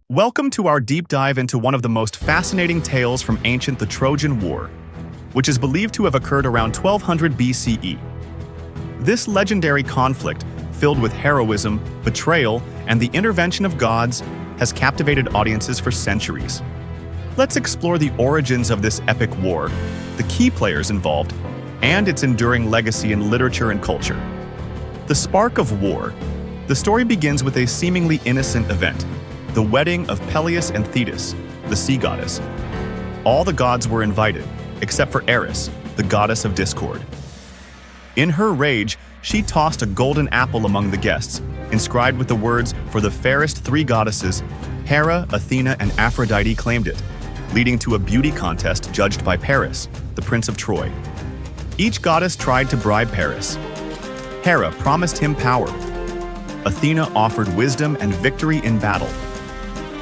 Welcome to our deep dive into one of the most fascinating tales from ancient the Trojan War, which is believed to have occurred around 1200 BCE. This legendary conflict, filled with heroism, betrayal, and the intervention of gods, has captivated audiences for centuries. Let's explore the origins of this epic war, the key players involved, and its enduring legacy in literature and culture. The spark of war. The story begins with a seemingly innocent event, the wedding of Peleus and Thetis, the sea goddess. All the gods were invited, except for Eris, the goddess of discord. In her rage, she tossed a golden apple among the guests, inscribed with the words, "For the fairest three goddesses, Hera, Athena, and Aphrodite claimed it," leading to a beauty contest judged by Paris, the Prince of Troy. Each goddess tried to bribe Paris. Hera promised him power. Athena offered wisdom and victory in battle.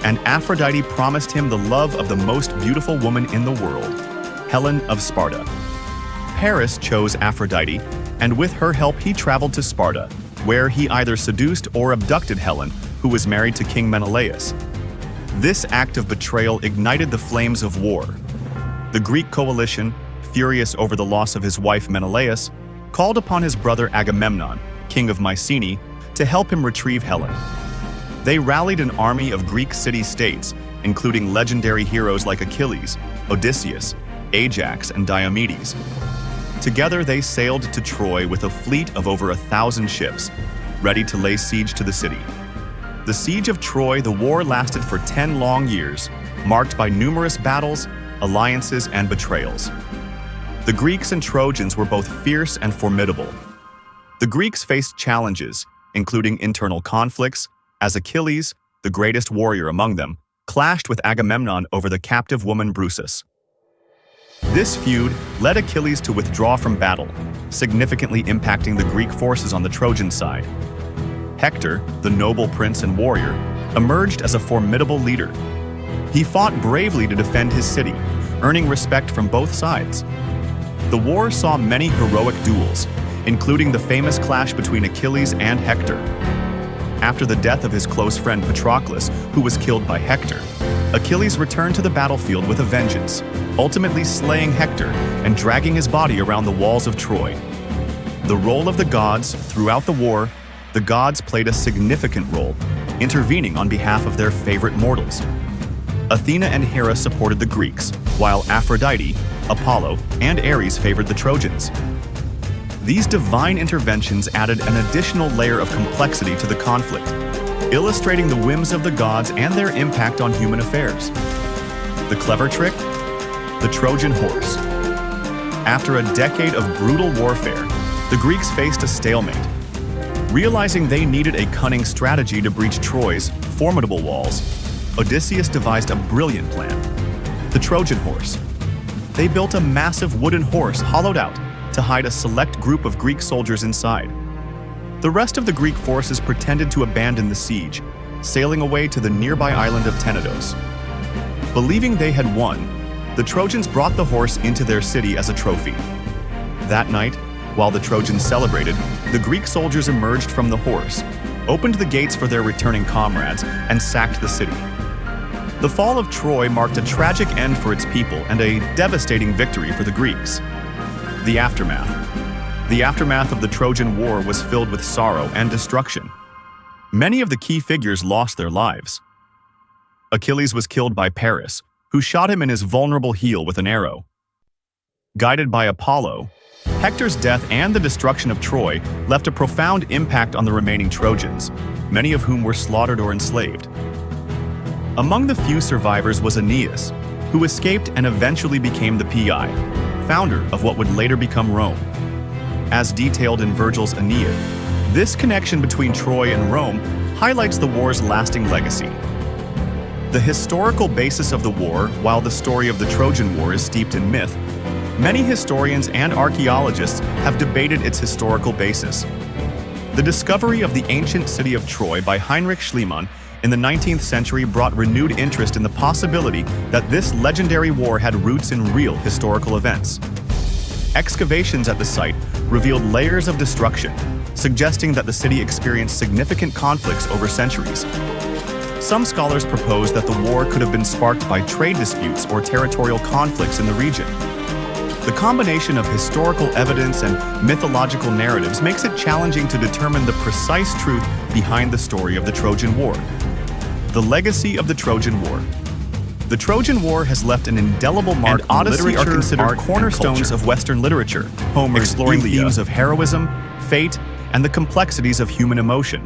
And Aphrodite promised him the love of the most beautiful woman in the world, Helen of Sparta. Paris chose Aphrodite, and with her help he traveled to Sparta, where he either seduced or abducted Helen, who was married to King Menelaus. This act of betrayal ignited the flames of war. The Greek coalition, furious over the loss of his wife Menelaus, called upon his brother Agamemnon, king of Mycenae, to help him retrieve Helen. They rallied an army of Greek city-states, including legendary heroes like Achilles, Odysseus, Ajax, and Diomedes. Together they sailed to Troy with a fleet of over 1,000 ships, ready to lay siege to the city. The Siege of Troy, the war lasted for 10 long years, marked by numerous battles, alliances, and betrayals. The Greeks and Trojans were both fierce and formidable. The Greeks faced challenges, including internal conflicts, as Achilles, the greatest warrior among them, clashed with Agamemnon over the captive woman Brusus. This feud led Achilles to withdraw from battle, significantly impacting the Greek forces on the Trojan side. Hector, the noble prince and warrior, emerged as a formidable leader. He fought bravely to defend his city, earning respect from both sides. The war saw many heroic duels, including the famous clash between Achilles and Hector. After the death of his close friend Patroclus, who was killed by Hector, Achilles returned to the battlefield with a vengeance, ultimately slaying Hector and dragging his body around the walls of Troy. The role of the gods throughout the war, the gods played a significant role, intervening on behalf of their favorite mortals. Athena and Hera supported the Greeks, while Aphrodite, Apollo, and Ares favored the Trojans. These divine interventions added an additional layer of complexity to the conflict, illustrating the whims of the gods and their impact on human affairs. The clever trick? The Trojan horse. After a decade of brutal warfare, the Greeks faced a stalemate. Realizing they needed a cunning strategy to breach Troy's formidable walls, Odysseus devised a brilliant plan: the Trojan horse. They built a massive wooden horse hollowed out to hide a select group of Greek soldiers inside. The rest of the Greek forces pretended to abandon the siege, sailing away to the nearby island of Tenedos. Believing they had won, the Trojans brought the horse into their city as a trophy. That night, while the Trojans celebrated, the Greek soldiers emerged from the horse, opened the gates for their returning comrades, and sacked the city. The fall of Troy marked a tragic end for its people and a devastating victory for the Greeks. The aftermath. The aftermath of the Trojan War was filled with sorrow and destruction. Many of the key figures lost their lives. Achilles was killed by Paris, who shot him in his vulnerable heel with an arrow. Guided by Apollo, Hector's death and the destruction of Troy left a profound impact on the remaining Trojans, many of whom were slaughtered or enslaved. Among the few survivors was Aeneas, who escaped and eventually became the PI, founder of what would later become Rome. As detailed in Virgil's Aeneid, this connection between Troy and Rome highlights the war's lasting legacy. The historical basis of the war, while the story of the Trojan War is steeped in myth, many historians and archaeologists have debated its historical basis. The discovery of the ancient city of Troy by Heinrich Schliemann in the 19th century brought renewed interest in the possibility that this legendary war had roots in real historical events. Excavations at the site revealed layers of destruction, suggesting that the city experienced significant conflicts over centuries. Some scholars propose that the war could have been sparked by trade disputes or territorial conflicts in the region. The combination of historical evidence and mythological narratives makes it challenging to determine the precise truth behind the story of the Trojan War. The legacy of the Trojan War. The Trojan War has left an indelible mark, and Odyssey are considered cornerstones of Western literature, exploring themes of heroism, fate, and the complexities of human emotion.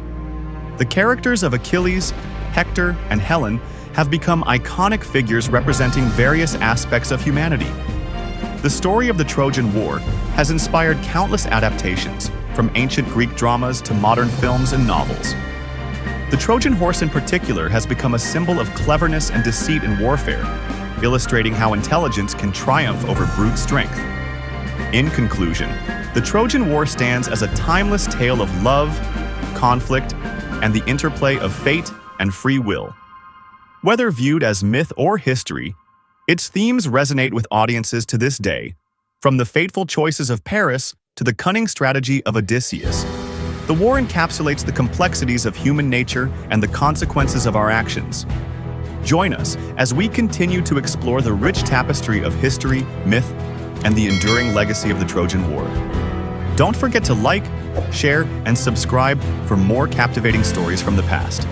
The characters of Achilles, Hector, and Helen have become iconic figures representing various aspects of humanity. The story of the Trojan War has inspired countless adaptations, from ancient Greek dramas to modern films and novels. The Trojan horse in particular has become a symbol of cleverness and deceit in warfare, illustrating how intelligence can triumph over brute strength. In conclusion, the Trojan War stands as a timeless tale of love, conflict, and the interplay of fate and free will. Whether viewed as myth or history, its themes resonate with audiences to this day, from the fateful choices of Paris to the cunning strategy of Odysseus. The war encapsulates the complexities of human nature and the consequences of our actions. Join us as we continue to explore the rich tapestry of history, myth, and the enduring legacy of the Trojan War. Don't forget to like, share, and subscribe for more captivating stories from the past.